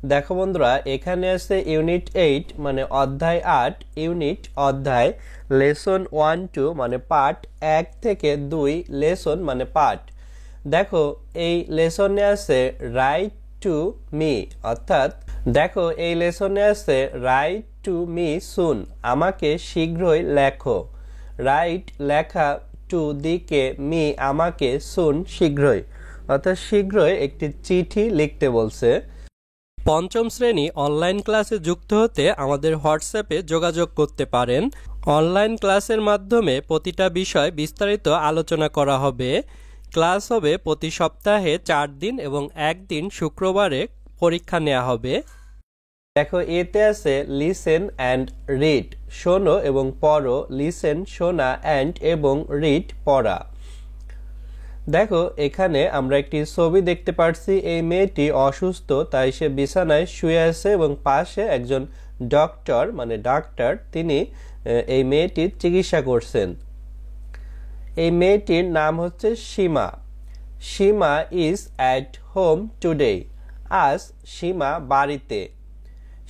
দেখো বন্ধুরা, এখানে আছে ইউনিট 8 মানে অধ্যায় 8, ইউনিট অধ্যায়, লেসন 1-2 মানে পার্ট 1 থেকে 2, লেসন মানে পার্ট। দেখো এই লেসনে আছে রাইট টু মি, অর্থাৎ দেখো এই লেসনে আছে রাইট টু মি সুন, আমাকে শীঘ্রই লেখো। রাইট লেখা, টু দিকে, মি আমাকে, সুন শীঘ্রই, অর্থাৎ শীঘ্রই একটি চিঠি লিখতে বলছে। পঞ্চম শ্রেণী অনলাইন ক্লাসে যুক্ত হতে আমাদের হোয়াটসঅ্যাপে যোগাযোগ করতে পারেন। অনলাইন ক্লাসের মাধ্যমে প্রতিটা বিষয় বিস্তারিত আলোচনা করা হবে। ক্লাস হবে প্রতি সপ্তাহে 4 দিন এবং 1 দিন শুক্রবারে পরীক্ষা নেওয়া হবে। দেখো এতে আছে লিসেন অ্যান্ড রিড, শোনো এবং পড়ো। লিসেন শোনা, অ্যান্ড এবং রিড পড়া। দেখো এখানে আমরা একটি ছবি দেখতে পাচ্ছি। এই মেয়েটি অসুস্থ, তাই সে বিছানায় শুয়ে আছে এবং পাশে একজন ডক্টর মানে ডাক্তার, তিনি এই মেয়েটির চিকিৎসা করছেন। এই মেয়েটির নাম হচ্ছে Seema. Seema is at home today, আজ সীমা বাড়িতে।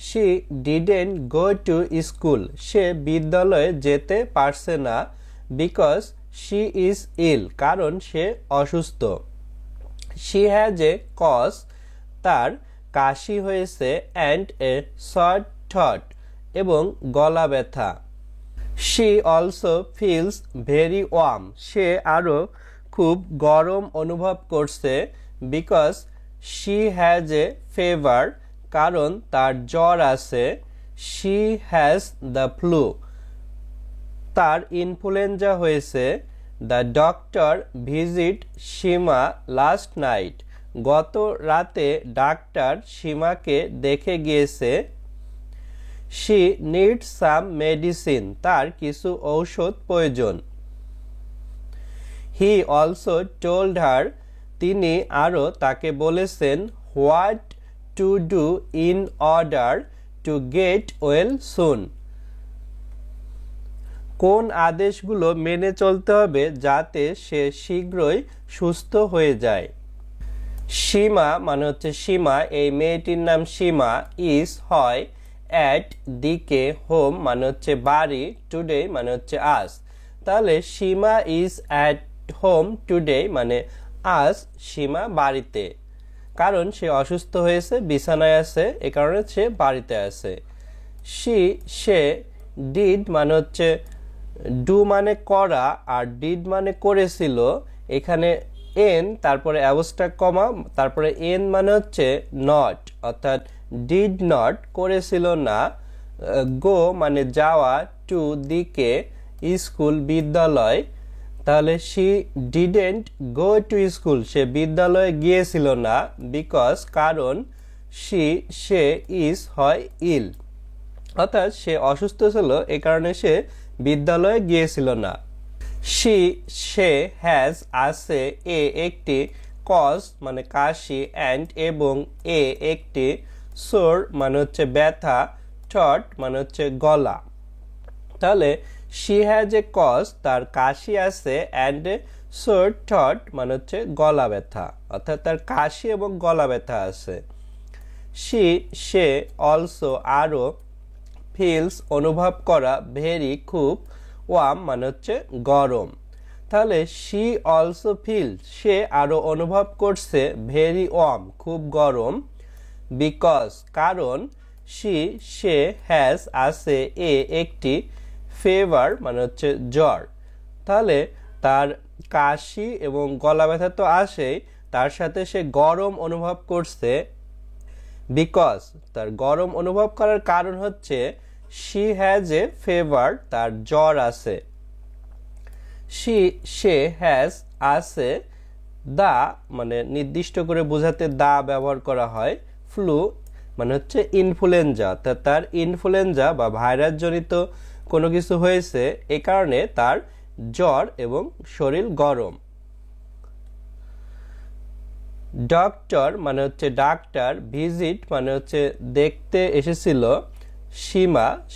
She didn't go to school, সে বিদ্যালয়ে যেতে পারছে না। বিকজ শি ইজ ইল, কারণ সে অসুস্থ। শি হ্যাজ এ কজ, তার কাশি হয়েছে। অ্যান্ড এ শর্ট থ্রট, এবং গলা ব্যথা। She also feels very warm, সে আরও খুব গরম অনুভব করছে। Because she has a fever, কারণ তার জ্বর আছে। শি হ্যাজ দ্য ফ্লু, তার ইনফ্লুয়েঞ্জা হয়েছে। The doctor visit Seema last night, গত রাতে ডাক্তার সীমাকে দেখে গিয়েছে। শি নিডস সাম মেডিসিন, তার কিছু ঔষধ প্রয়োজন। হি অলসো টোল্ড হার, তিনি আরও তাকে বলেছেন what to do in order to get well soon, কোন আদেশগুলো মেনে চলতে হবে যাতে সে শীঘ্রই সুস্থ হয়ে যায়। সীমা মানে হচ্ছে সীমা, এই মেয়েটির নাম সীমা। ইজ হয়, অ্যাট দিকে, হোম মানে হচ্ছে বাড়ি, টুডে মানে হচ্ছে আজ। তাহলে সীমা ইজ অ্যাট হোম টুডে মানে আজ সীমা বাড়িতে, কারণ সে অসুস্থ হয়েছে, বিছানায় আছে, এ কারণে সে বাড়িতে আছে। সে ডিড মানে হচ্ছে ডু মানে করা, আর ডিড মানে করেছিল। এখানে এন, তারপরে অ্যাবস্ট্রাক্ট কমা, তারপরে এন মানে হচ্ছে নট, অর্থাৎ ডিড নট করেছিল না। গো মানে যাওয়া, টু দিকে, স্কুল বিদ্যালয়। তাহলে she didn't go to school, সে বিদ্যালয়ে গিয়েছিল না। বিকজ কারণ, সে ইজ হয় ইল, অর্থাৎ সে অসুস্থ ছিল, এ কারণে সে বিদ্যালয়ে গিয়েছিল না। সে হ্যাজ আছে, এ একটি, কজ মানে কাশি, অ্যান্ড এবং এ একটি, সোর মানে হচ্ছে ব্যথা, থ্রট মানে হচ্ছে গলা। তাহলে শি হ্যাজ এ কজ, তার কাশি আছে, অ্যান্ড সোর থ্রট মানে হচ্ছে গলা ব্যথা, অর্থাৎ তার কাশি এবং গলা ব্যথা আছে। সে অলসো আরও, ফিলস অনুভব করা, ভেরি খুব, ওয়ার্ম মানে হচ্ছে গরম। তাহলে শি অলসো ফিল, সে আরও অনুভব করছে, ভেরি ওয়ার্ম খুব গরম। বিকজ কারণ, সে হ্যাজ আছে, এ একটি, ফিভার মানে হচ্ছে জ্বর। তাহলে তার কাশি এবং গলা ব্যথা তো আসেই, তার সাথে সে গরম অনুভব করছে। বিকজ তার গরম অনুভব করার কারণ হচ্ছে শি হ্যাজ এ ফিভার, তার জ্বর আছে। সে হ্যাজ আছে, দা মানে নির্দিষ্ট করে বোঝাতে দা ব্যবহার করা হয়। ফ্লু মানে হচ্ছে ইনফ্লুয়েঞ্জা, তার ইনফ্লুয়েঞ্জা বা ভাইরাস জনিত কোনো কিছু হয়েছে, এ কারণে তার জ্বর এবং শরীর গরম। ডক্টর মানে হচ্ছে ডাক্তার, ভিজিট মানে হচ্ছে দেখতে এসেছিল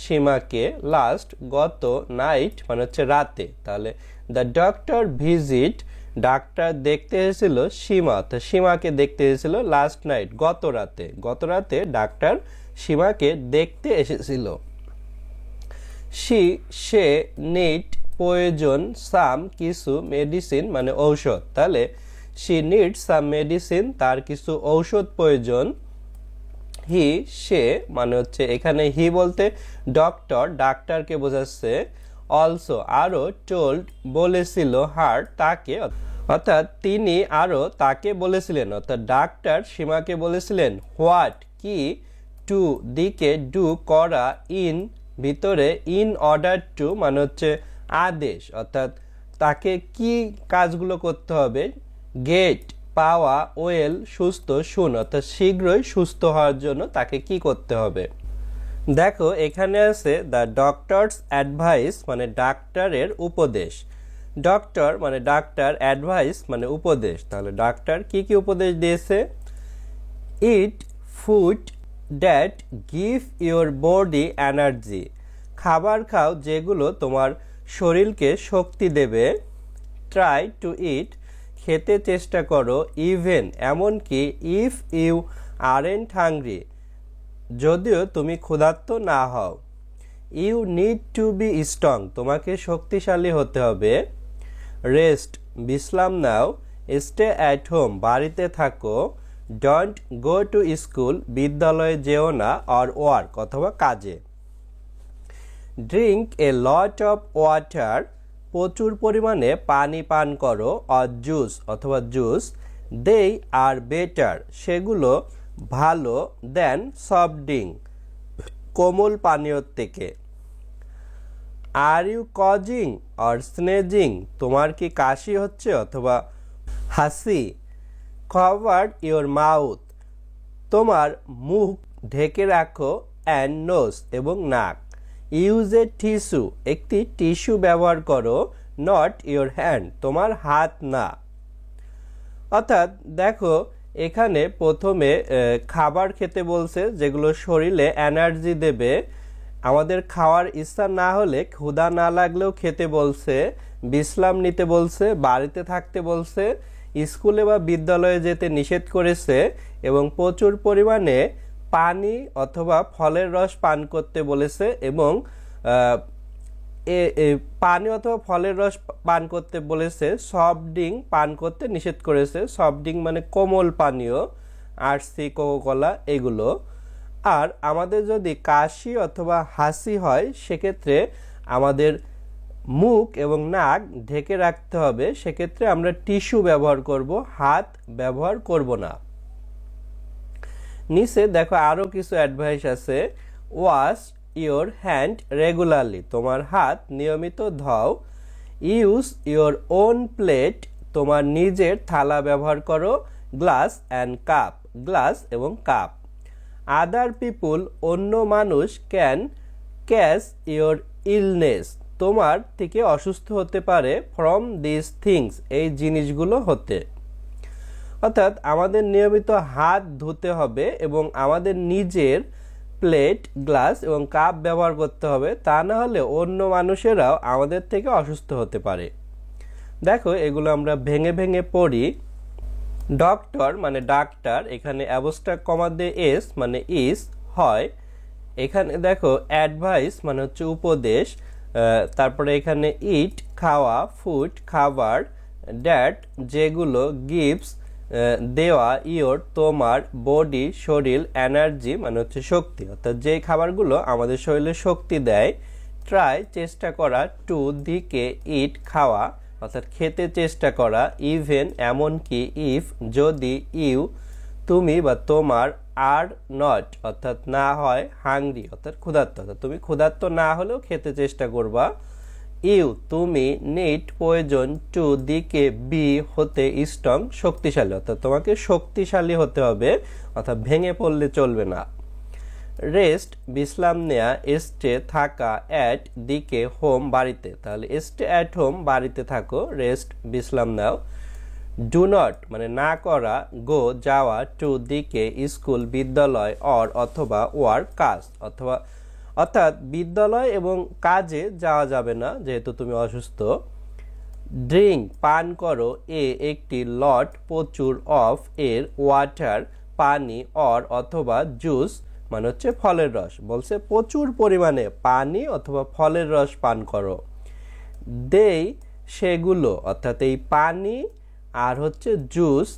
সীমাকে, লাস্ট গত, নাইট মানে হচ্ছে রাতে। তাহলে দ্য ডক্টর ভিজিট ডাক্তার দেখতে এসেছিল সীমা, তো সীমাকে দেখতে এসেছিল লাস্ট নাইট, গত রাতে ডাক্তার সীমাকে দেখতে এসেছিল। সে নিড প্রয়োজন সাম কিছু মেডিসিন মানে ঔষধ, তাহলে সি নিড সাম মেডিসিন তার কিছু ঔষধ প্রয়োজন। সে মানে হচ্ছে এখানে হি বলতে ডাক্তারকে বোঝাচ্ছে। অলসো আরো টোল্ড বলেছিল হার তাকে, অর্থাৎ তিনি আরো তাকে বলেছিলেন, অর্থাৎ ডাক্তার সীমাকে বলেছিলেন হোয়াট কি, টু দিকে, ডু করা, ইন ভিতরে, ইন অর্ডার টু মানে হচ্ছে আদেশ, অর্থাৎ তাকে কি কাজগুলো করতে হবে, গেট পাওয়া, ওয়েল সুস্থ, শুন অর্থাৎ শীঘ্রই সুস্থ হওয়ার জন্য তাকে কি করতে হবে। দেখো এখানে আছে দ্য ডক্টরস অ্যাডভাইস মানে ডাক্তারের উপদেশ। ডক্টর মানে ডাক্তার, অ্যাডভাইস মানে উপদেশ, তাহলে ডাক্তার কি কি উপদেশ দিয়েছে। Eat food that give your body energy, খাবার খাও যেগুলো তোমার শরীরকে শক্তি দেবে। ট্রাই টু ইট, খেতে চেষ্টা করো। ইভেন এমনকি, ইফ ইউ আরেন্ট হাংরি, যদিও তুমি ক্ষুধার্ত না হও। You need to be strong, তোমাকে শক্তিশালী হতে হবে। রেস্ট বিশ্রাম নাও। স্টে অ্যাট হোম, বাড়িতে থাকো। ডোন্ট গো টু স্কুল, বিদ্যালয়ে যেও না। অর ওয়ার্ক অথবা কাজে। Drink a lot of water, প্রচুর পরিমাণে পানি পান করো। অর জুস অথবা জুস। দে আর বেটার, সেগুলো ভালো। দেন সফট ড্রিঙ্ক, কোমল পানীয় থেকে। আর ইউ কজিং অর স্নেজিং, তোমার কি কাশি হচ্ছে অথবা হাসি। কভার ইউর মাউথ, তোমার মুখ ঢেকে রাখো। অ্যান্ড নোজ এবং নাক। ইউজ এ টিস্যু, একটি টিস্যু ব্যবহার করো। নট ইউর হ্যান্ড, তোমার হাত না। অর্থাৎ দেখো এখানে প্রথমে খাবার খেতে বলছে যেগুলো শরীরে এনার্জি দেবে। আমাদের খাওয়ার ইচ্ছা না হলে, ক্ষুধা না লাগলেও খেতে বলছে। বিশ্রাম নিতে বলছে, বাড়িতে থাকতে বলছে, স্কুলে বা বিদ্যালয়ে যেতে নিষেধ করেছে এবং প্রচুর পরিমাণে পানি অথবা ফলের রস পান করতে বলেছে এবং পানি অথবা ফলের রস পান করতে বলেছে। সফট ড্রিঙ্ক পান করতে নিষেধ করেছে। সফট ড্রিঙ্ক মানে কোমল পানীয়, আরসি, কোকোকোলা এগুলো। আর আমাদের যদি কাশি অথবা হাসি হয় সেক্ষেত্রে আমাদের মুখ এবং নাক ঢেকে রাখতে হবে, সেক্ষেত্রে আমরা টিস্যু ব্যবহার করব, হাত ব্যবহার করব না। নিচে দেখো আরো কিছু অ্যাডভাইস আছে। ওয়াশ ইওর হ্যান্ড রেগুলারলি, তোমার হাত নিয়মিত ধোও। ইউজ ইওর ওন প্লেট, তোমার নিজের থালা ব্যবহার করো। গ্লাস অ্যান্ড কাপ, গ্লাস এবং কাপ। আদার পিপুল, অন্য মানুষ। ক্যান ক্যাচ ইওর ইলনেস, তোমার থেকে অসুস্থ হতে পারে। ফ্রম দিস থিংস, এই জিনিসগুলো হতে। অর্থাৎ আমাদের নিয়মিত হাত ধুতে হবে এবং আমাদের নিজের প্লেট, গ্লাস এবং কাপ ব্যবহার করতে হবে, তা না হলে অন্য মানুষেরাও আমাদের থেকে অসুস্থ হতে পারে। দেখো এগুলো আমরা ভেঙে ভেঙে পড়ি। ডক্টর মানে ডাক্তার, এখানে অ্যাবস্ট্রাক্ট কমা দিয়ে এস মানে ইস হয়। এখানে দেখো অ্যাডভাইস মানে হচ্ছে উপদেশ, তারপরে এখানে ইট খাওয়া, ফুড খাবার, ড্যাট যেগুলো, গিভস দেওয়া, ইওর তোমার, বডি শরীর, এনার্জি মানে হচ্ছে শক্তি, অর্থাৎ যে খাবারগুলো আমাদের শরীরে শক্তি দেয়। ট্রাই চেষ্টা করা, টু দিকে, ইট খাওয়া অর্থাৎ খেতে চেষ্টা করা। ইভেন এমনকি, ইফ যদি, ইউ তুমি বা তোমার, আর নট অর্থাৎ না হয়, হাংরি অর্থাৎ ক্ষুধার্ত, অর্থাৎ তুমি ক্ষুধার্ত না হলেও খেতে চেষ্টা করবা। ইউ তুমি, নিড প্রয়োজন, টু দিকে, বি হতে, স্ট্রং শক্তিশালী, অর্থাৎ তোমাকে শক্তিশালী হতে হবে, অর্থাৎ ভেঙে পড়লে চলবে না। রেস্ট বিশ্রাম নেয়া, স্টে থাকা, অ্যাট দিকে, হোম বাড়িতে, তাহলে স্টে অ্যাট হোম বাড়িতে থাকো, রেস্ট বিশ্রাম নাও। ডু নট মানে না করা, গো যাওয়া, টু দিকে, স্কুল বিদ্যালয়, অর অথবা, ওয়ার্ক কাজ অথবা, অর্থাৎ বিদ্যালয় এবং কাজে যাওয়া যাবে না যেহেতু তুমি অসুস্থ। ড্রিঙ্ক পান করো এ একটি লট প্রচুর অফ এর ওয়াটার পানি অর অথবা জুস মানে হচ্ছে ফলের রস, বলছে প্রচুর পরিমাণে পানি অথবা ফলের রস পান করো। দেই সেগুলো অর্থাৎ এই পানি আর হচ্ছে জুস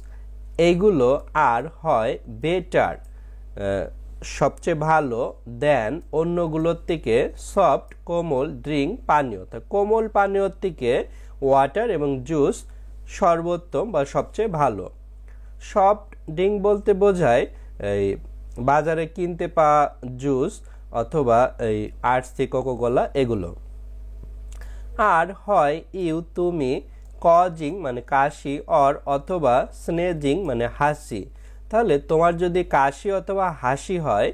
এইগুলো আর হয় বেটার সবচেয়ে ভালো দেন অন্যগুলোর থেকে সফট কোমল ড্রিঙ্ক পানীয়, তা কোমল পানীয়র থেকে ওয়াটার এবং জুস সর্বোত্তম বা সবচেয়ে ভালো। সফট ড্রিঙ্ক বলতে বোঝায় এই বাজারে কিনতে পাওয়া জুস অথবা এই আরসি কোকোকোলা এগুলো। আর হয় ইউ তুমি কজিং মানে কাশি অর অথবা স্নেজিং মানে হাসি, তাহলে তোমার যদি কাশি অথবা হাসি হয়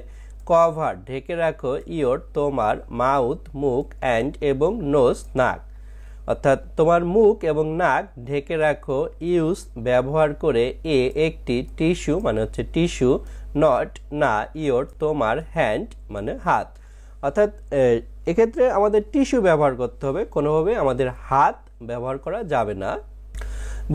কভার ঢেকে রাখো ইয়োর তোমার মাউথ মুখ অ্যান্ড এবং নোজ নাক, অর্থাৎ তোমার মুখ এবং নাক ঢেকে রাখো। ইউজ ব্যবহার করে এ একটি টিস্যু মানে হচ্ছে টিস্যু নট না ইয়োর তোমার হ্যান্ড মানে হাত, অর্থাৎ এক্ষেত্রে আমাদের টিস্যু ব্যবহার করতে হবে, কোনোভাবে আমাদের হাত ব্যবহার করা যাবে না।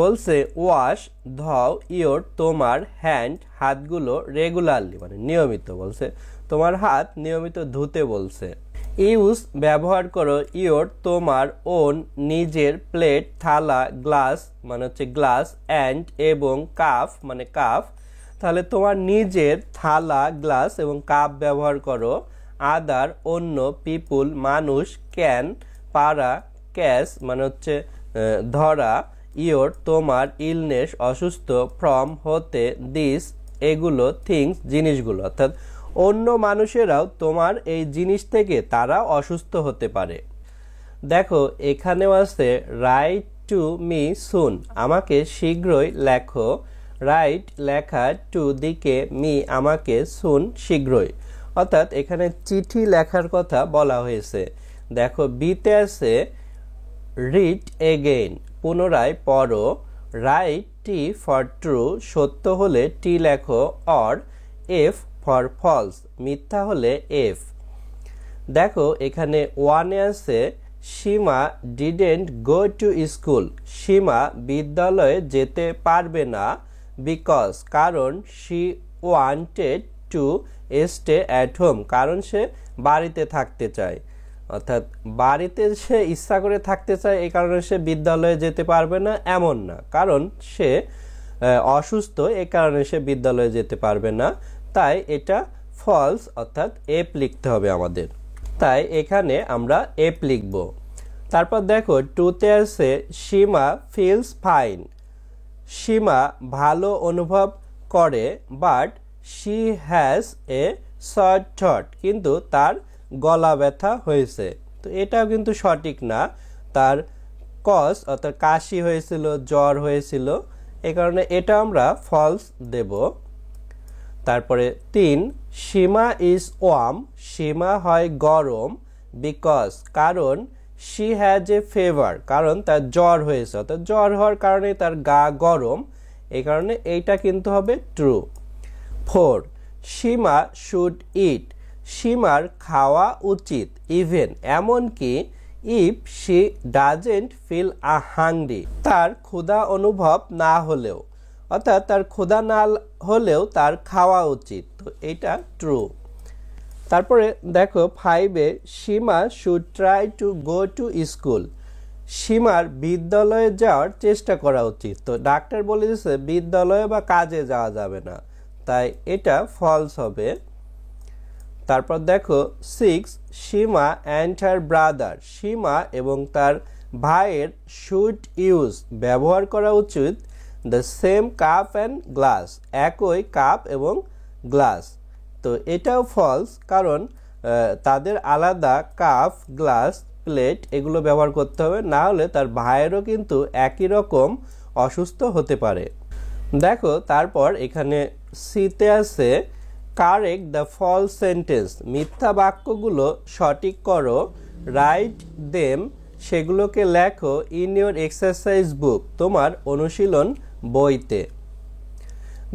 বলছে ওয়াশ ধও ইয়োর তোমার হ্যান্ড হাতগুলো রেগুলারলি মানে নিয়মিত, বলছে তোমার হাত নিয়মিত ধুতে বলছে। ইউজ ব্যবহার করো ইয়োর তোমার ওন নিজের প্লেট থালা গ্লাস মানে হচ্ছে গ্লাস অ্যান্ড এবং কাপ মানে কাপ, তাহলে তোমার নিজের থালা গ্লাস এবং কাপ ব্যবহার করো। আদার অন্য পিপুল মানুষ ক্যান পারা ক্যাশ মানে হচ্ছে ধরা ইয়োর তোমার ইলনেস অসুস্থ ফ্রম হতে দিস এগুলো থিংস জিনিসগুলো, অর্থাৎ অন্য মানুষেরাও তোমার এই জিনিস থেকে তারা অসুস্থ হতে পারে। দেখো এখানেও আছে রাইট টু মি সুন আমাকে শীঘ্রই লেখো, রাইট লেখা টু দিকে মি আমাকে সুন শীঘ্রই, অর্থাৎ এখানে চিঠি লেখার কথা বলা হয়েছে। দেখো বিতে আছে রিড এগেইন পুনরায় পড়ো, রাইট টি ফর ট্রু সত্য হলে টি লেখো অর এফ ফর ফলস মিথ্যা হলে এফ। দেখো এখানে ওয়ানে আছে সীমা ডিডেন্ট গো টু স্কুল, সীমা বিদ্যালয়ে যেতে পারবে না বিকজ কারণ she wanted to stay at home কারণ সে বাড়িতে থাকতে চায়, অর্থাৎ বাড়িতে সে ইচ্ছা করে থাকতে চায় এই কারণে সে বিদ্যালয়ে যেতে পারবে না এমন না, কারণ সে অসুস্থ এই কারণে সে বিদ্যালয়ে যেতে পারবে না, তাই এটা ফলস অর্থাৎ এফ লিখতে হবে আমাদের, তাই এখানে আমরা এফ লিখব। তারপর দেখো টুতে আছে সীমা ফিলস ফাইন, সীমা ভালো অনুভব করে but she has a short through কিন্তু তার গলা ব্যথা হয়েছে, তো এটাও কিন্তু সঠিক না, তার কজ অর্থাৎ কাশি হয়েছিল জ্বর হয়েছিল এই কারণে এটা আমরা ফলস দেব। তারপরে 3 সীমা ইজ ওয়ার্ম, সীমা হয় গরম বিকজ কারণ শি হ্যাজ এ ফিভার কারণ তার জ্বর হয়েছে, অর্থাৎ জ্বর হওয়ার কারণে তার গা গরম এই কারণে এইটা কিন্তু হবে ট্রু। 4 সীমা শুড ইট, সীমার খাওয়া উচিত ইভেন এমনকি if she doesn't feel hungry তার ক্ষুধা অনুভব না হলেও, অর্থাৎ তার ক্ষুধা না হলেও তার খাওয়া উচিত, তো এটা ট্রু। তারপরে দেখো 5-এ Seema should try to go to school, সীমার বিদ্যালয়ে যাওয়ার চেষ্টা করা উচিত, তো ডাক্তার বলে দিয়েছে বিদ্যালয়ে বা কাজে যাওয়া যাবে না, তাই এটা ফলস হবে। তারপর দেখো 6 সীমা অ্যান্ড হার ব্রাদার, সীমা এবং তার ভাইয়ের শুড ইউজ ব্যবহার করা উচিত the same cup and glass একই কাপ এবং গ্লাস, তো এটাও ফলস কারণ তাদের আলাদা কাপ গ্লাস প্লেট এগুলো ব্যবহার করতে হবে, না হলে তার ভাইয়েরও কিন্তু একই রকম অসুস্থ হতে পারে। দেখো তারপর এখানে সিতে আছে কারেক্ট দ্য ফলস সেন্টেন্স, মিথ্যা বাক্যগুলো সঠিক করো, রাইট দেম সেগুলোকে লেখো ইন ইউর এক্সারসাইজ বুক তোমার অনুশীলন বইতে।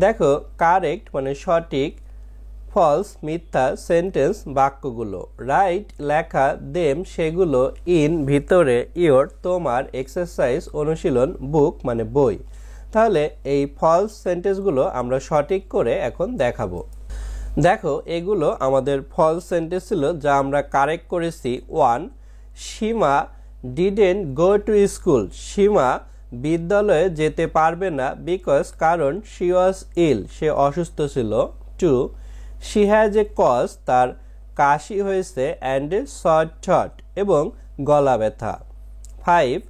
দেখো কারেক্ট মানে সঠিক, ফলস মিথ্যা সেন্টেন্স বাক্যগুলো। রাইট লেখা দেম সেগুলো ইন ভিতরে ইওর তোমার এক্সারসাইজ অনুশীলন বুক মানে বই। তাহলে এই ফলস সেন্টেন্সগুলো আমরা সঠিক করে এখন দেখাবো। দেখো এগুলো আমাদের ফলস সেন্টেন্স ছিল যা আমরা কারেক্ট করেছি। 1 সীমা ডিডেন্ট গো টু স্কুল, সীমা বিদ্যালয়ে যেতে পারবে না বিকজ কারণ শি ওয়াজ ইল, সে অসুস্থ ছিল। 2 শি হ্যাজ এ কজ, তার কাশি হয়েছে অ্যান্ড এ শর্ট থ্রট এবং গলা ব্যথা। 5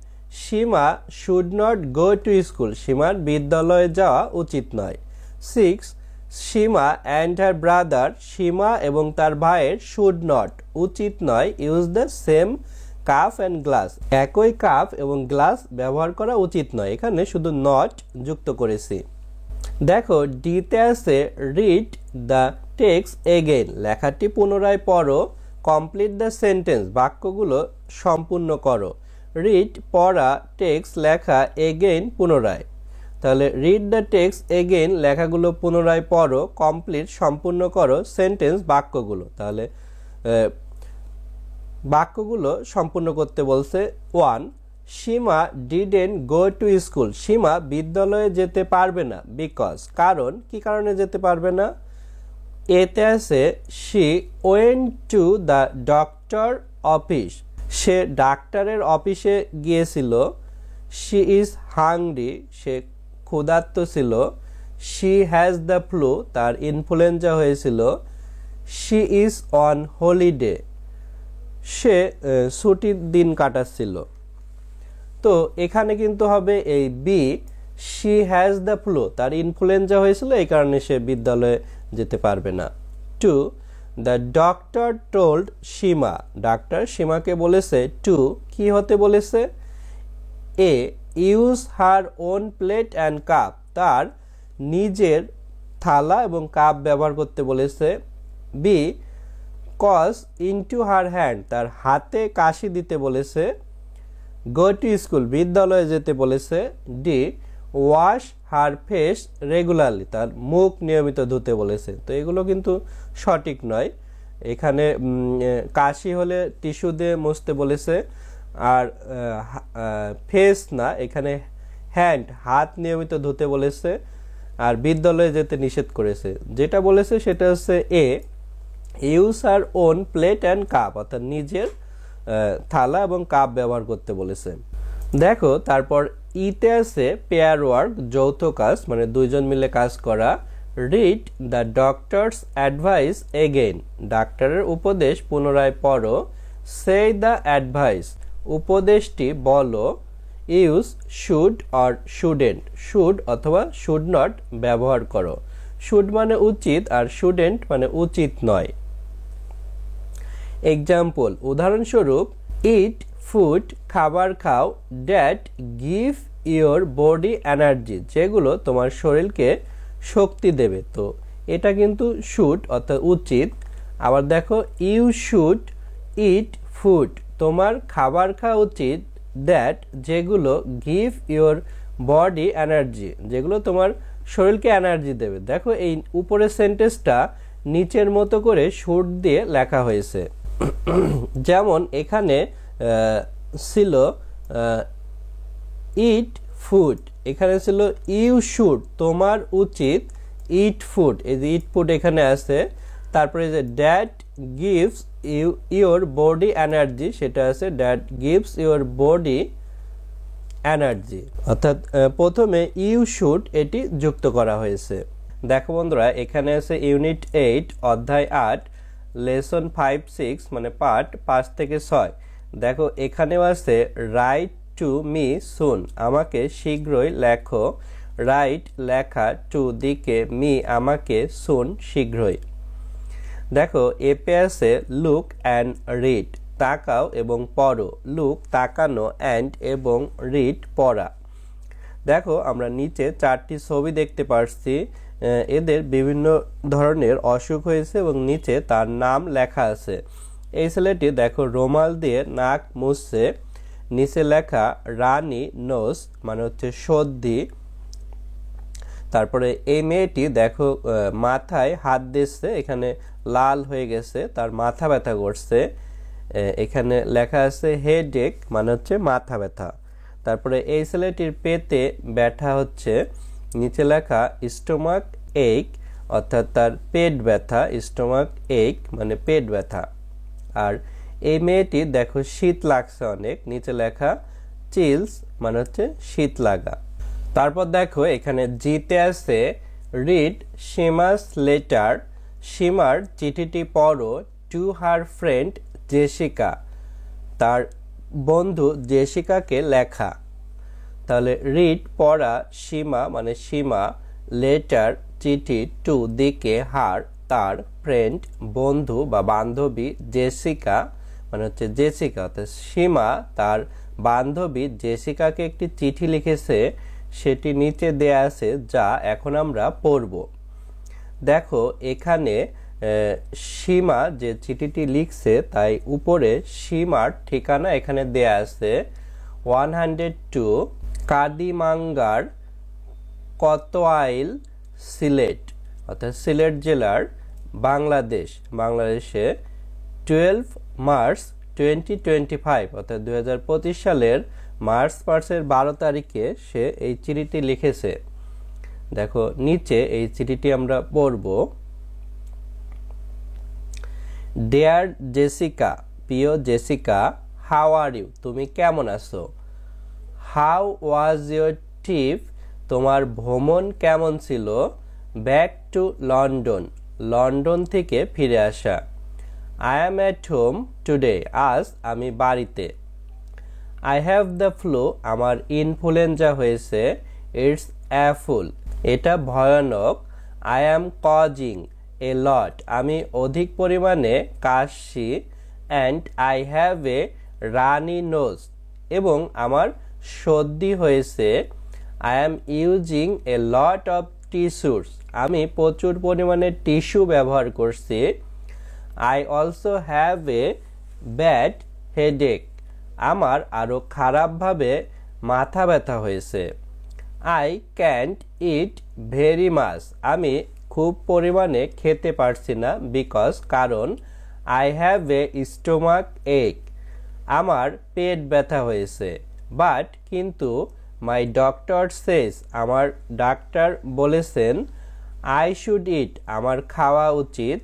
Seema should not go to school, সীমার বিদ্যালয়ে যাওয়া উচিত নয়। 6 সীমা অ্যান্ড হার ব্রাদার, সীমা এবং তার ভাইয়ের শুড নট উচিত নয় use the same cup and glass, একই কাপ এবং গ্লাস ব্যবহার করা উচিত নয়, এখানে শুধু নট যুক্ত করেছি। দেখো ডিতে আছে রিড দ্য টেক্সট এগেইন, লেখাটি পুনরায় পড়ো। কমপ্লিট দ্য সেন্টেন্স, বাক্যগুলো সম্পূর্ণ করো। রিড পড়া, টেক্সট লেখা, এগেইন পুনরায়। তাহলে রিড দ্য টেক্সট এগেইন লেখাগুলো পুনরায় পড়ো, কমপ্লিট সম্পূর্ণ করো সেন্টেন্স বাক্যগুলো। তাহলে বাক্যগুলো সম্পূর্ণ করতে বলছে। 1 সীমা ডিডেন্ট গো টু স্কুল, সীমা বিদ্যালয়ে যেতে পারবে না বিকজ, কারণ কি কারণে যেতে পারবে না। এতে আছে she went to the doctor office, সে ডাক্তারের অফিসে গিয়েছিল। শি ইজ হাংরি, সে ক্ষুধার্ত ছিল। শি হ্যাজ দ্য ফ্লু, তার ইনফ্লুয়েঞ্জা হয়েছিল। শি ইজ অন হলিডে, সে ছুটির দিন কাটাচ্ছিল। তো এখানে কিন্তু হবে এই B, she has the flu, তার ইনফ্লুয়েঞ্জা হয়েছিল এই কারণে সে বিদ্যালয়ে যেতে পারবে না। 2 দ্য ডক্টর টোল্ড সীমা, ডাক্তার সীমাকে বলেছে টু কি হতে বলেছে। A use her own plate and cup, তার নিজের থালা এবং কাপ ব্যবহার করতে বলেছে। Because into her hand, তার হাতে কাশি দিতে বলেছে। গো টু স্কুল, বিদ্যালয়ে যেতে বলেছে। ডি ওয়াশ হার ফেস রেগুলারলি, তার মুখ নিয়মিত ধুতে বলেছে। তো এগুলো কিন্তু সঠিক নয়, এখানে কাশি হলে টিস্যু দিয়ে মুছতে বলেছে, আর ফেস না, এখানে হ্যান্ড হাত নিয়মিত ধুতে বলেছে, আর বিদ্যালয়ে যেতে নিষেধ করেছে। যেটা বলেছে সেটা হচ্ছে a use your own plate and cup, অর্থাৎ নিজের থালা এবং কাপ ব্যবহার করতে বলেছে। দেখো তারপর ইতে আছে পেয়ার ওয়ার্ক, যৌথ কাজ, মানে দুইজন মিলে কাজ করা। Read the doctors advice again, ডাক্তারের উপদেশ পুনরায় পড়ো। সে দ্য অ্যাডভাইস, উপদেশটি বলো। Use should or shouldn't, should অথবা শুড নট ব্যবহার করো। শুড মানে উচিত আর শুডেন্ট মানে উচিত নয়। এক্সাম্পল, উদাহরণস্বরূপ, ইট ফুড, খাবার খাও, that give your body energy, যেগুলো তোমার শরীরকে শক্তি দেবে। তো এটা কিন্তু শুড অর্থাৎ উচিত। আবার দেখো ইউ শুড ইট ফুড, তোমার খাবার খাওয়া উচিত। দ্যাট যেগুলো গিভ ইয়োর বডি এনার্জি, যেগুলো তোমার শরীরকে এনার্জি দেবে। দেখো এই উপরের সেন্টেন্সটা নিচের মতো করে শুড দিয়ে লেখা হয়েছে। যেমন এখানে ছিল ইট ফুড, এখানে ছিল ইউ শুড, তোমার উচিত ইট ফুড, এই যে ইট ফুড এখানে আছে। তারপরে যে that gives your body energy, সেটা আছে that gives your body energy, অর্থাৎ প্রথমে ইউ শুড এটি যুক্ত করা হয়েছে। দেখো বন্ধুরা এখানে আছে ইউনিট 8 অধ্যায় 8 লেসন 5-6 মানে পার্ট 5 থেকে 6। দেখো এখানেও আছে রাইট টু মি সুন, আমাকে শীঘ্রই লেখো। রাইট লেখা, টু দিকে, মি আমাকে, সুন শীঘ্রই। দেখো এপে আছে লুক অ্যান্ড রিড, তাকাও এবং পড়ো। লুক তাকানো, অ্যান্ড এবং রিড পড়া। দেখো আমরা নিচে 4টি ছবি দেখতে পাচ্ছি, এদের বিভিন্ন ধরনের অসুখ হয়েছে এবং নিচে তার নাম লেখা আছে। এই ছেলেটি দেখো রুমাল দিয়ে নাক মুছছে, নিচে লেখা রানী নোজ মানে হচ্ছে সর্দি। তারপরে এই মেয়েটি দেখো মাথায় হাত দিচ্ছে, এখানে লাল হয়ে গেছে, তার মাথা ব্যথা করছে। এখানে লেখা আছে হেডেক মানে হচ্ছে মাথা ব্যথা। তারপরে এই ছেলেটির পেটে ব্যথা হচ্ছে, নিচে লেখা স্টোমাক এক অর্থাৎ তার পেট ব্যথা, স্টোমাক এক মানে পেট ব্যথা। আর এই মেয়েটি দেখো শীত লাগছে অনেক, নিচে লেখা চিলস মানে হচ্ছে শীত লাগা। তারপর দেখো এখানে জিতে আছে রিড সীমাস লেটার, সীমার চিঠিটি পড়ো টু হার ফ্রেন্ড জেসিকা, তার বন্ধু জেসিকাকে লেখা। তাহলে রিড পড়া, সীমা মানে সীমা, লেটার চিঠি, টু দিকে, হার তার, ফ্রেন্ড বন্ধু বা বান্ধবী, জেসিকা মানে হচ্ছে জেসিকা। অর্থাৎ সীমা তার বান্ধবী জেসিকাকে একটি চিঠি লিখেছে, সেটি নিচে দেয়া আছে যা এখন আমরা পড়ব। দেখো এখানে সীমা যে চিঠিটি লিখছে তাই উপরে সীমার ঠিকানা এখানে দেয়া আছে 102 কাদিমাঙ্গার, কোতোয়াইল, সিলেট অর্থাৎ সিলেট জেলার, বাংলাদেশে 12 মার্চ 2025 অর্থাৎ 2025 সালের মার্চ মাসের 12 তারিখে সে এই চিঠিটি লিখেছে। দেখো নিচে এই চিঠিটি আমরা পড়ব। ডিয়ার জেসিকা, প্রিয় জেসিকা, হাউ আর ইউ, তুমি কেমন আছো? হাউ ওয়াজ ইউর ট্রিপ, তোমার ভ্রমণ কেমন ছিল? ব্যাক টু লন্ডন, লন্ডন থেকে ফিরে আসা। I am at home today, আজ আমি বাড়িতে। আই হ্যাভ দ্য ফ্লু, আমার ইনফ্লুয়েঞ্জা হয়েছে। ইটস অ্যাফুল, এটা ভয়ানক। আই অ্যাম কজিং এ লট, আমি অধিক পরিমাণে কাশছি। And I have a runny nose, এবং আমার সর্দি হয়েছে। I am using a lot of tissues, আমি প্রচুর পরিমাণে টিস্যু ব্যবহার করছি। I also have a bad headache, আমার আরও খারাপভাবে মাথা ব্যথা হয়েছে। I can't eat very much, আমি খুব পরিমাণে খেতে পারছি না। বিকজ কারণ, আই হ্যাভ এ স্টোমাক এক, আমার পেট ব্যথা হয়েছে। বাট কিন্তু, মাই ডক্টর সেজ, আমার ডাক্তার বলেছেন। আই শুড ইট, আমার খাওয়া উচিত।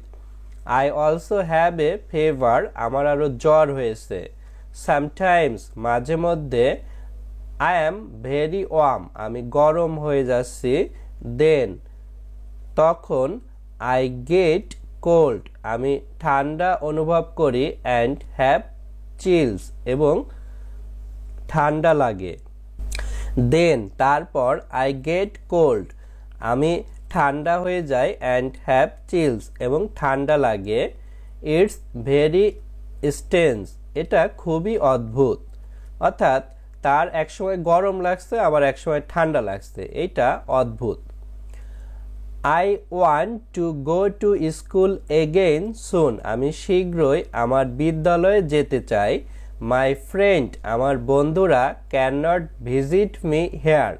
I also have a fever, আমার আরও জ্বর হয়েছে। সামটাইমস, মাঝে মধ্যে। আই অ্যাম ভেরি ওয়ার্ম, আমি গরম হয়ে যাচ্ছি। দেন, তখন। আই গেট কোল্ড, আমি ঠান্ডা অনুভব করি। অ্যান্ড হ্যাভ চিলস, এবং ঠান্ডা লাগে। দেন, তারপর। আই গেট কোল্ড, আমি ঠান্ডা হয়ে যাই। অ্যান্ড হ্যাভ চিলস, এবং ঠান্ডা লাগে। ইটস ভেরি স্ট্রেঞ্জ, এটা খুবই অদ্ভুত। অর্থাৎ তার একসময় গরম লাগছে, আবার একসময় ঠান্ডা লাগছে, এটা অদ্ভুত। I want to go to school again soon, আমি শীঘ্রই আমার বিদ্যালয়ে যেতে চাই। মাই ফ্রেন্ড, আমার বন্ধুরা। Can not visit me hair,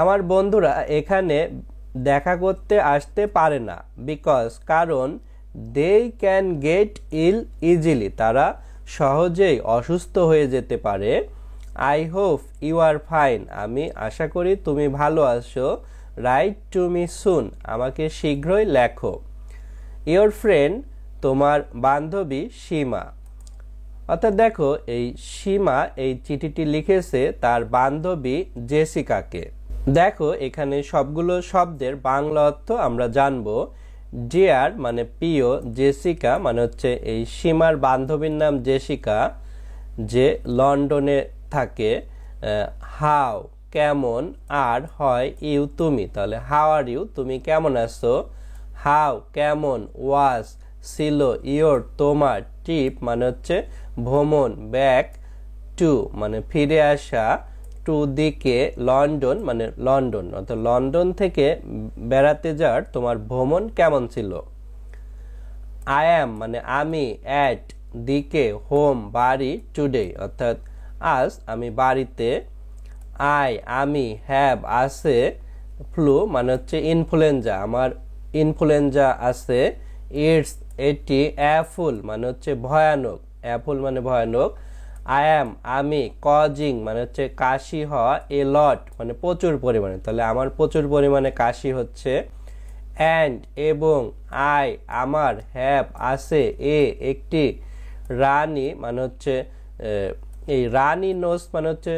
আমার বন্ধুরা এখানে দেখা করতে আসতে পারে না। বিকজ কারণ, they can get ill easily, তারা সহজেই অসুস্থ হয়ে যেতে পারে। I hope you are fine, আমি আশা করি তুমি ভালো আছো। রাইট টু মি সুন, আমাকে শীঘ্রই লেখো। ইয়োর ফ্রেন্ড, তোমার বান্ধবী সীমা। অর্থাৎ দেখো এই সীমা এই চিঠিটি লিখেছে তার বান্ধবী জেসিকাকে। দেখো এখানে সবগুলো শব্দের বাংলা অর্থ আমরা জানবো। ডিয়ার মানে প্রিয়, জেসিকা মানে হচ্ছে এই সীমার বান্ধবীর নাম জেসিকা, যে লন্ডনে থাকে। হাউ কেমন, আর হয় ইউ তুমি, তাহলে হাউ আর ইউ, তুমি কেমন আছো। হাউ কেমন, ওয়াজ ছিল, ইয়োর তোমার, ট্রিপ মানে হচ্ছে ভ্রমণ, ব্যাক টু মানে ফিরে আসা, টু দিকে, লন্ডন মানে লন্ডন, অর্থাৎ লন্ডন থেকে বেড়াতে যাওয়ার তোমার ভ্রমণ কেমন ছিল। আই অ্যাম মানে আমি, অ্যাট দিকে, হোম বাড়ি, টুডে অর্থাৎ আজ আমি বাড়িতে। আই আমি, হ্যাভ আছে, ফ্লু মানে হচ্ছে ইনফ্লুয়েঞ্জা, আমার ইনফ্লুয়েঞ্জা আছে। ইটস এটি, অ্যাফুল মানে হচ্ছে ভয়ানক, অ্যাফুল মানে ভয়ানক। আই অ্যাম আমি, কজিং মানে হচ্ছে কাশি হওয়া, এ লট মানে প্রচুর পরিমাণে, তাহলে আমার প্রচুর পরিমাণে কাশি হচ্ছে। অ্যান্ড এবং, আই আমার, হ্যাভ আছে, এ একটি, রানী মানে হচ্ছে এই রানী নোজ মানে হচ্ছে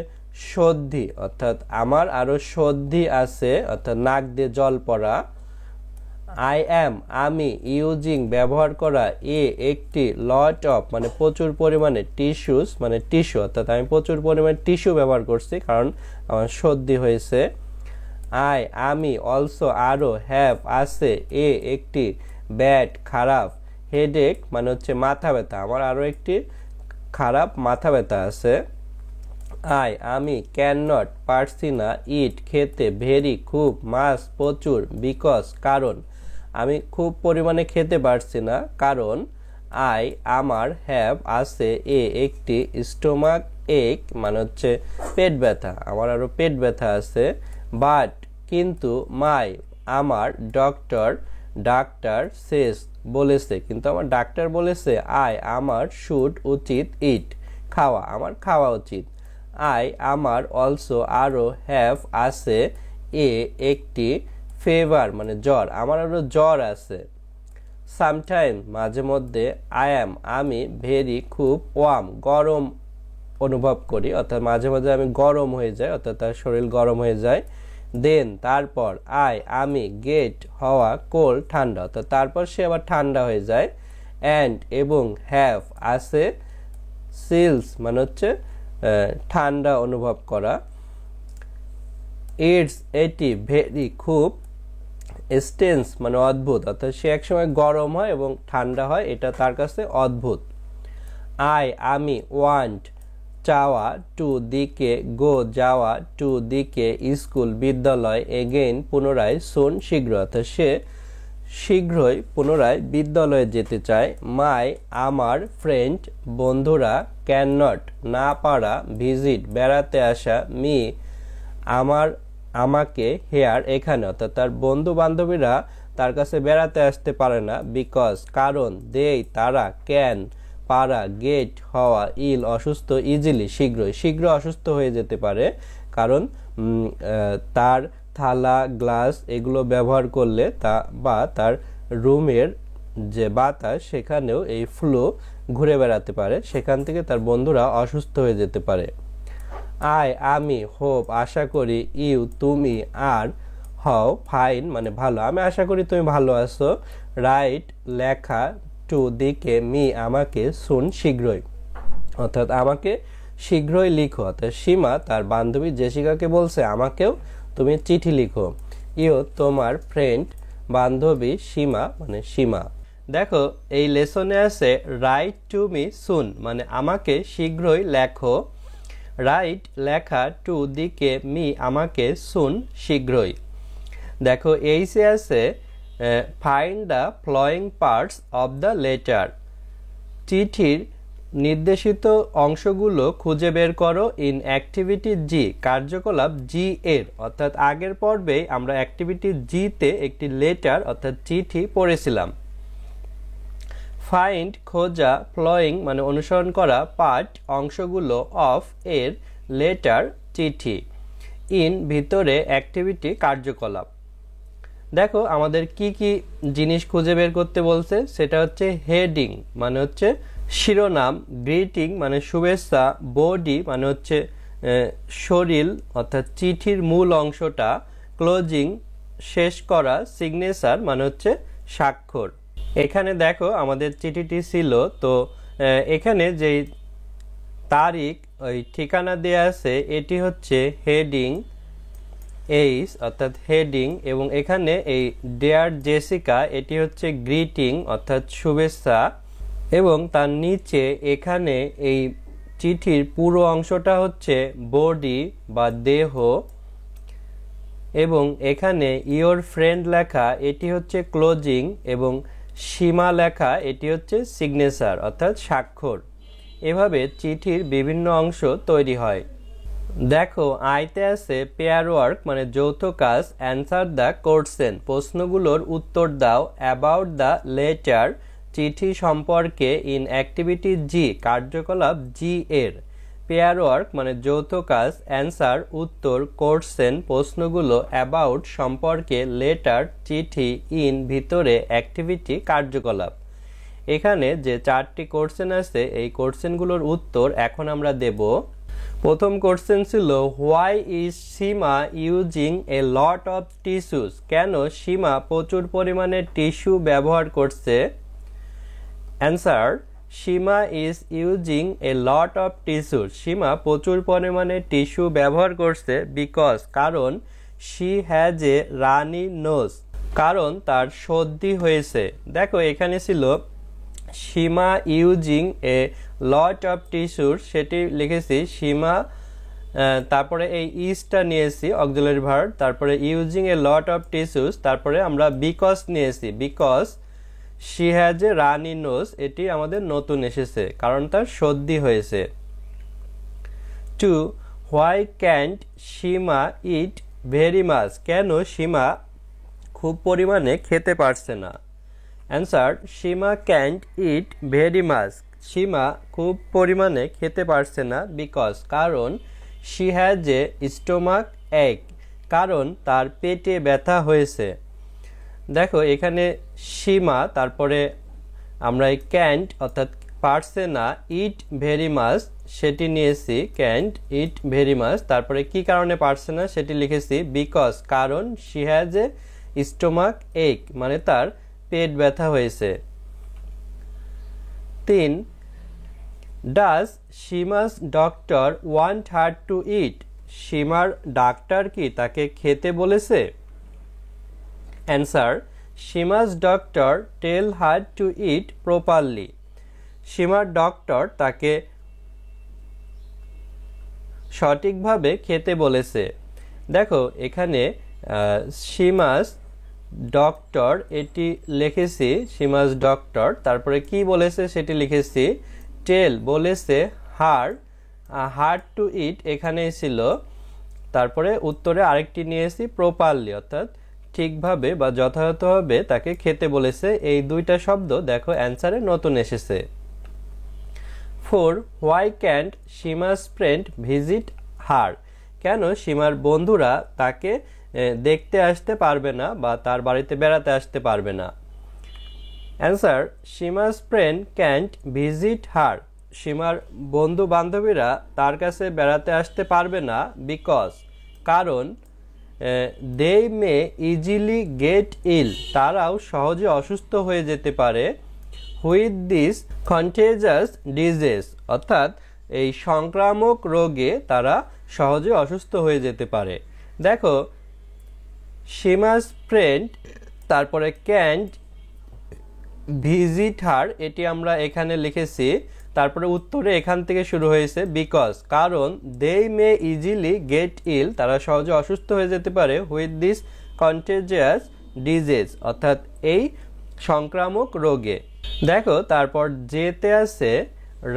সর্দি, অর্থাৎ আমার আরো সর্দি আছে, অর্থাৎ নাক দিয়ে জল পড়া। আই অ্যাম আমি, ইউজিং ব্যবহার করা, এ একটি, লট অফ মানে প্রচুর পরিমাণে, টিস্যুস মানে টিস্যু, অর্থাৎ আমি প্রচুর পরিমাণে টিস্যু ব্যবহার করছি কারণ আমার সর্দি হয়েছে। আই আমি, অলসো আরো, হ্যাভ আছে, এ একটি, ব্যাড খারাপ, হেডেক মানে হচ্ছে মাথা ব্যথা, আমার আরো একটি খারাপ মাথা ব্যথা আছে। আই আমি, ক্যান নট পারছি না, ইট খেতে, ভেরি খুব, মাস প্রচুর, বিকজ কারণ, আমি খুব পরিমাণে খেতে পারছি না কারণ। আই আমার, হ্যাভ আছে, এ একটি, স্টোমাক এক মানে হচ্ছে পেট ব্যথা, আমার আরো পেট ব্যথা আছে। বাট কিন্তু, মাই আমার, ডাক্তার সেস বলেছে, কিন্তু আমার ডাক্তার বলেছে, আই আমার, শুড উচিত, ইট খাওয়া, আমার খাওয়া উচিত। আই আমার, অলসো আরো, হ্যাভ আছে, এ একটি, ফেভার মানে জ্বর, আমার আরো জ্বর আছে। সামটাইম মাঝে মধ্যে, আই অ্যাম আমি, ভেরি খুব, ওয়ার্ম গরম অনুভব করি, অর্থাৎ মাঝে মাঝে আমি গরম হয়ে যাই, অর্থাৎ তার শরীর গরম হয়ে যায়। দেন তারপর, আই আমি, গেট হওয়া, কোল্ড ঠান্ডা, অর্থাৎ তারপর সে আবার ঠান্ডা হয়ে যায়। অ্যান্ড এবং, হ্যাভ আছে, সিলস মানে হচ্ছে ঠান্ডা অনুভব করা। ইটস এটি, ভেরি খুব, স্টেন্স মানে অদ্ভুত, অর্থাৎ সে একসময় গরম হয় এবং ঠান্ডা হয়, এটা তার কাছে অদ্ভুত। আই আমি, ওয়ান্ট চাওয়া, টু দিকে, গো যাওয়া, টু দিকে, স্কুল বিদ্যালয়, এগেইন পুনরায়, সুন শীঘ্র, অর্থাৎ সে শীঘ্রই পুনরায় বিদ্যালয়ে যেতে চায়। মাই আমার, ফ্রেন্ড বন্ধুরা, ক্যান নট না পারা, ভিজিট বেড়াতে আসা, মি আমার আমাকে, হেয়ার এখানে, অর্থাৎ তার বন্ধু বান্ধবীরা তার কাছে বেড়াতে আসতে পারে না, বিকজ কারণ, দেই তারা, ক্যান পারা, গেট হওয়া, ইল অসুস্থ, ইজিলি শীঘ্র অসুস্থ হয়ে যেতে পারে কারণ তার থালা গ্লাস এগুলো ব্যবহার করলে বা তার রুমের যে বাতাস সেখানেও এই ফ্লু ঘুরে বেড়াতে পারে, সেখান থেকে তার বন্ধুরা অসুস্থ হয়ে যেতে পারে। আই আমি, হোপ আশা করি, ইউ তুমি, আর হও, ফাইন মানে ভালো, আমি আশা করি তুমি ভালো আছো। রাইট লেখা, টু দিকে, মি আমাকে, সুন শীঘ্রই, অর্থাৎ আমাকে শীঘ্রই লিখো, অর্থাৎ সীমা তার বান্ধবী জেসিকাকে বলছে আমাকেও তুমি চিঠি লিখো। ইউ তোমার, ফ্রেন্ড বান্ধবী, সীমা মানে সীমা। দেখো এই লেসনে আছে রাইট টু মি সুন মানে আমাকে শীঘ্রই লেখো, রাইট লেখা, টু দিকে, মি আমাকে, সুন শীঘ্রই। দেখো এইসে আছে find the following parts of the letter, চিঠির নির্দেশিত অংশগুলো খুঁজে বের করো। ইন অ্যাক্টিভিটি জি, কার্যকলাপ জি এর, অর্থাৎ আগের পর্বে আমরা অ্যাক্টিভিটি জি তে একটি লেটার অর্থাৎ চিঠি পড়েছিলাম। ফাইন্ড খোঁজা, ফ্লোয়িং মানে অনুসরণ করা, পার্ট অংশগুলো, অফ এর, লেটার চিঠি, ইন ভিতরে, অ্যাক্টিভিটি কার্যকলাপ। দেখো আমাদের কি কি জিনিস খুঁজে বের করতে বলছে, সেটা হচ্ছে হেডিং মানে হচ্ছে শিরোনাম, গ্রিটিং মানে শুভেচ্ছা, বডি মানে হচ্ছে শরীর অর্থাৎ চিঠির মূল অংশটা, ক্লোজিং শেষ করা, সিগনেচার মানে হচ্ছে স্বাক্ষর। এখানে দেখো আমাদের চিঠিটি ছিল, তো এখানে যে তারিখ ওই ঠিকানা দেয়া আছে এটি হচ্ছে হেডিং এইস অর্থাৎ হেডিং, এবং এখানে এই ডিয়ার জেসিকা এটি হচ্ছে গ্রিটিং অর্থাৎ শুভেচ্ছা, এবং তার নিচে এখানে এই চিঠির পুরো অংশটা হচ্ছে বডি বা দেহ, এবং এখানে ইয়োর ফ্রেন্ড লেখা এটি হচ্ছে ক্লোজিং, এবং সীমা লেখা এটি হচ্ছে সিগনেচার অর্থাৎ স্বাক্ষর। এভাবে চিঠির বিভিন্ন অংশ তৈরি হয়। দেখো আইতে আছে পেয়ার ওয়ার্ক মানে যৌথ কাজ, অ্যান্সার দ্য কোশ্চেন প্রশ্নগুলোর উত্তর দাও, অ্যাবাউট দ্য লেটার চিঠি সম্পর্কে, ইন অ্যাক্টিভিটি জি কার্যকলাপ জি এর। পেয়ার ওয়ার্ক মানে যৌথ কাজ, অ্যান্সার উত্তর, কোশ্চেন প্রশ্নগুলো, অ্যাবাউট সম্পর্কে, লেটার চিঠি, ইন ভিতরে, অ্যাক্টিভিটি কার্যকলাপ। এখানে যে 4টি কোশ্চেন আছে এই কোশ্চেনগুলোর উত্তর এখন আমরা দেব। প্রথম কোশ্চেন ছিল why is Seema using a lot of tissues, কেন সীমা প্রচুর পরিমাণে টিস্যু ব্যবহার করছে। Answer Seema is using a lot of tissue, Seema প্রচুর পরিমাণে টিস্যু ব্যবহার করছে, বিকজ কারণ, she has a runny nose কারণ তার সর্দি হয়েছে। দেখো এখানে ছিল সীমা ইউজিং এ লট অফ টিস্যুর, সেটি লিখেছি সীমা, তারপরে এই ইজটা নিয়েছি অক্সিলারি ভার্ব, তারপরে using a lot of tissues, তারপরে আমরা বিকজ নিয়েছি, because she has a runny nose, এটি আমাদের নতুন এসেছে কারণ তার সর্দি হয়েছে। 2 why can't Seema eat very much, কেন সীমা খুব পরিমাণে খেতে পারছে না। Answer Seema can't eat very much, Seema খুব পরিমাণে খেতে পারছে না, বিকজ কারণ, শি হ্যাজ এ স্টোমাক এক কারণ তার পেটে ব্যথা হয়েছে। দেখো এখানে সীমা, তারপরে আমরা এই ক্যান্ট অর্থাৎ পারছে না, ইট ভেরি মাচ সেটি নিয়েছি, ক্যান্ট ইট ভেরি মাচ, তারপরে কি কারণে পারছে না সেটি লিখেছি, বিকজ কারণ, শি হ্যাজ এ স্টোমাক এক মানে তার পেট ব্যথা হয়েছে। 3 does Seema's doctor want her to eat, সীমার ডাক্তার কি তাকে খেতে বলেছে। Answer Seema's doctor tell her to eat properly, সীমার ডক্টর তাকে সঠিকভাবে খেতে বলেছে। দেখো এখানে সীমাস ডক্টর এটি লিখেছি, সীমাস ডক্টর, তারপরে কি বলেছে সেটি লিখেছি, টেল বলেছে, হার টু ইট এখানে ছিল, তারপরে উত্তরে আরেকটি নিয়েছি প্রপারলি অর্থাৎ ঠিকভাবে বা যথাযথভাবে তাকে খেতে বলেছে, এই দুইটা শব্দ দেখো অ্যান্সারে নতুন এসেছে। 4 why can't Seema's friend visit her, কেন সীমার বন্ধুরা তাকে দেখতে আসতে পারবে না বা তার বাড়িতে বেড়াতে আসতে পারবে না। Answer Seema's friend can't visit her, সীমার বন্ধু বান্ধবীরা তার কাছে বেড়াতে আসতে পারবে না, বিকজ কারণ, দে মে ইজিলি গেট ইল তারাও সহজে অসুস্থ হয়ে যেতে পারে, হুইথ দিস কন্টেজিয়াস ডিজিজ অর্থাৎ এই সংক্রামক রোগে তারা সহজে অসুস্থ হয়ে যেতে পারে। দেখো সীমাস ফ্রেন্ড তারপরে ক্যান্ট ভিজিট হার এটি আমরা এখানে লিখেছি, তারপরে উত্তরে এখান থেকে শুরু হয়েছে, বিকজ কারণ, দে মে ইজিলি গেট ইল তারা সহজে অসুস্থ হয়ে যেতে পারে, হুইথ দিস কন্টেজিয়াস ডিজিজ অর্থাৎ এই সংক্রামক রোগে। দেখো তারপর যেতে আছে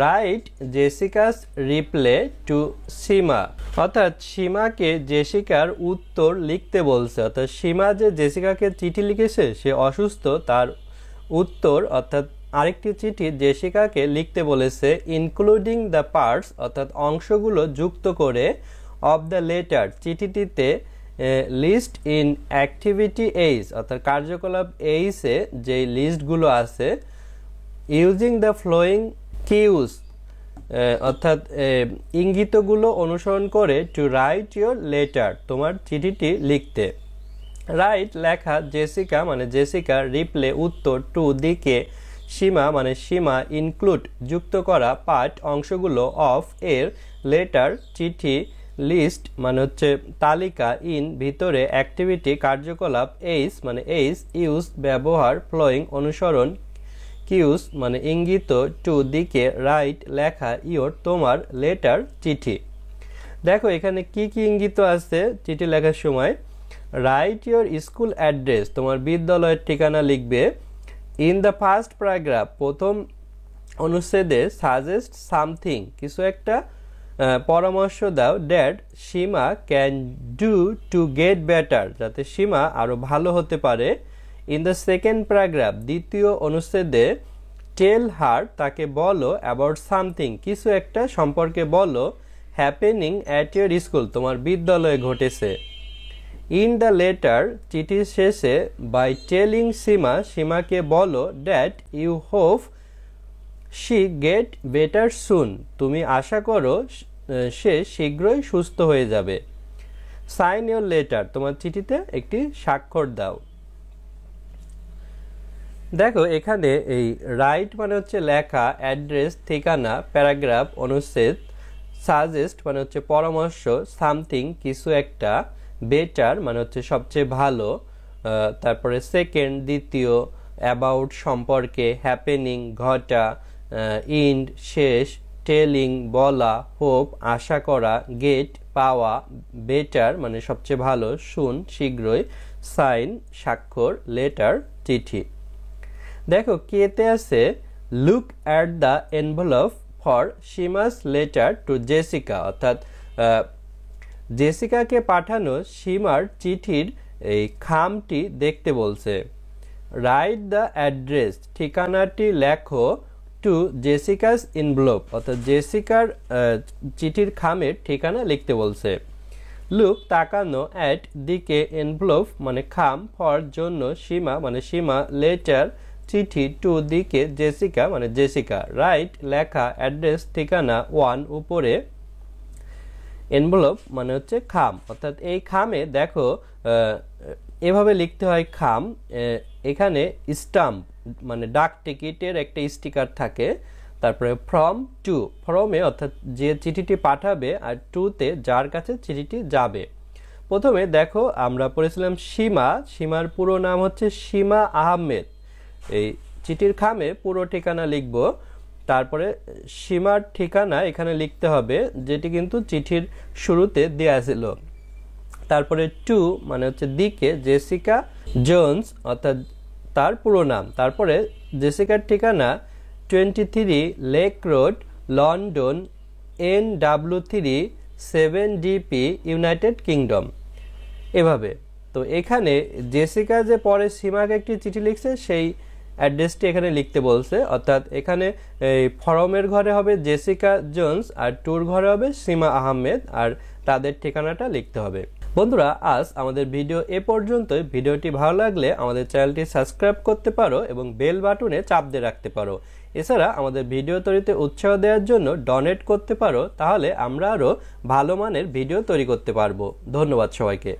রাইট জেসিকাস রিপ্লে টু সীমা, অর্থাৎ সীমাকে জেসিকার উত্তর লিখতে বলছে, অর্থাৎ সীমা যে জেসিকাকে চিঠি লিখেছে সে অসুস্থ, তার উত্তর অর্থাৎ আরেকটি চিঠি জেসিকাকে লিখতে বলেছে, ইনক্লুডিং দ্য পার্টস অর্থাৎ অংশগুলো যুক্ত করে, অফ দ্য লেটার চিঠিটিতে, লিস্ট ইন অ্যাক্টিভিটি এইচ অর্থাৎ কার্যকলাপ এইচে যে লিস্টগুলো আছে, ইউজিং দ্য ফ্লোয়িং কিউজ অর্থাৎ ইঙ্গিতগুলো অনুসরণ করে, টু রাইট ইয়োর লেটার তোমার চিঠিটি লিখতে। রাইট লেখা, জেসিকা মানে জেসিকা, রিপ্লে উত্তর, টু দিকে, সীমা মানে সীমা, ইনক্লুড যুক্ত করা, পার্ট অংশগুলো, অফ এর, লেটার চিঠি, লিস্ট মানে হচ্ছে তালিকা, ইন ভিতরে, অ্যাক্টিভিটি কার্যকলাপ, এইচ মানে এইচ ইউজ ব্যবহার, ফ্লোয়িং অনুসরণ, কিউজ মানে ইঙ্গিত, টু দিকে, রাইট লেখা, ইয়োর তোমার, লেটার চিঠি। দেখো এখানে কি কি ইঙ্গিত আছে চিঠি লেখার সময়, রাইট ইয়োর স্কুল অ্যাড্রেস তোমার বিদ্যালয়ের ঠিকানা লিখবে, ইন দ্য ফার্স্ট প্যারাগ্রাফ প্রথম অনুচ্ছেদে, সাজেস্ট সামথিং কিছু একটা পরামর্শ দাও that Seema can do to get better, যাতে সীমা আরো ভালো হতে পারে। ইন দ্য সেকেন্ড প্যারাগ্রাফ, দ্বিতীয় অনুচ্ছেদে টেল হার, তাকে বলো, অ্যাবাউট সামথিং, কিছু একটা সম্পর্কে বলো, হ্যাপেনিং অ্যাট ইউর স্কুল, তোমার বিদ্যালয়ে ঘটেছে। ইন দ্য লেটার, চিঠির শেষে, বাই টেলিং সীমা, সীমাকে বলো, that you hope she get better soon, তুমি আশা করো সে শীঘ্রই সুস্থ হয়ে যাবে। সাইন ইউর লেটার, তোমার চিঠিতে একটি স্বাক্ষর দাও। দেখো এখানে এই রাইট মানে হচ্ছে লেখা, অ্যাড্রেস ঠিকানা, প্যারাগ্রাফ অনুচ্ছেদ, সাজেস্ট মানে হচ্ছে পরামর্শ, সামথিং কিছু একটা, বেটার মানে হচ্ছে সবচেয়ে ভালো, তারপরে সেকেন্ড দ্বিতীয়, অ্যাবাউট সম্পর্কে, হ্যাপেনিং ঘটা, ইন্ড শেষ, টেলিং বলা, হোপ আশা করা, গেট পাওয়া, বেটার মানে সবচেয়ে ভালো, শুন শীঘ্রই, সাইন স্বাক্ষর, লেটার চিঠি। দেখো কেতে আছে look at the envelope for Seema's letter to Jessica, অর্থাৎ জেসিকাকে পাঠানো সীমার চিঠির এই খামটি দেখতে বলছে। রাইট দ্য অ্যাড্রেস, ঠিকানাটি লেখো, টু জেসিকাস এনভেলপ, অর্থাৎ জেসিকার চিঠির খামের ঠিকানা লিখতে বলছে। লুক তাকানো, অ্যাট দিকে, এনভেলপ মানে খাম, ফর জন্য, সীমা মানে সীমা, লেটার চিঠি, টু দিকে, জেসিকা মানে জেসিকা। রাইট লেখা, অ্যাড্রেস ঠিকানা, ওয়ান উপরে, এনভেলপ মানে হচ্ছে খাম, অর্থাৎ এই খামে দেখো এভাবে লিখতে হয় খাম। এখানে স্টাম্প মানে ডাক টিকিটের একটা স্টিকার থাকে, তারপরে ফ্রম টু, ফ্রমে অর্থাৎ যে চিঠিটি পাঠাবে, আর টুতে যার কাছে চিঠিটি যাবে। প্রথমে দেখো আমরা পড়েছিলাম সীমা, সীমার পুরো নাম হচ্ছে সীমা আহমেদ। এই চিঠির খামে পুরো ঠিকানা লিখব, তারপরে সীমার ঠিকানা এখানে লিখতে হবে, যেটি কিন্তু চিঠির শুরুতে দেয়া ছিল। তারপরে টু মানে হচ্ছে দিকে, জেসিকা জোন্স অর্থাৎ তার পুরো নাম। তারপরে জেসিকার ঠিকানা 23 lake road, London, NW3 7DP, United kingdom. এভাবে তো এখানে জেসিকা যে পরে সীমাকে একটি চিঠি লিখছে, সেই অ্যাড্রেসটি এখানে লিখতে বলছে, অর্থাৎ এখানে এই ফরমের ঘরে হবে জেসিকা জোন্স, আর টুর ঘরে হবে সীমা আহমেদ, আর তাদের ঠিকানাটা লিখতে হবে। বন্ধুরা আজ আমাদের ভিডিও এ পর্যন্তই। ভিডিওটি ভালো লাগলে আমাদের চ্যানেলটি সাবস্ক্রাইব করতে পারো এবং বেল বাটনে চাপ দিয়ে রাখতে পারো। এছাড়া আমাদের ভিডিও তৈরিতে উৎসাহ দেওয়ার জন্য ডোনেট করতে পারো, তাহলে আমরা আরও ভালো মানের ভিডিও তৈরি করতে পারবো। ধন্যবাদ সবাইকে।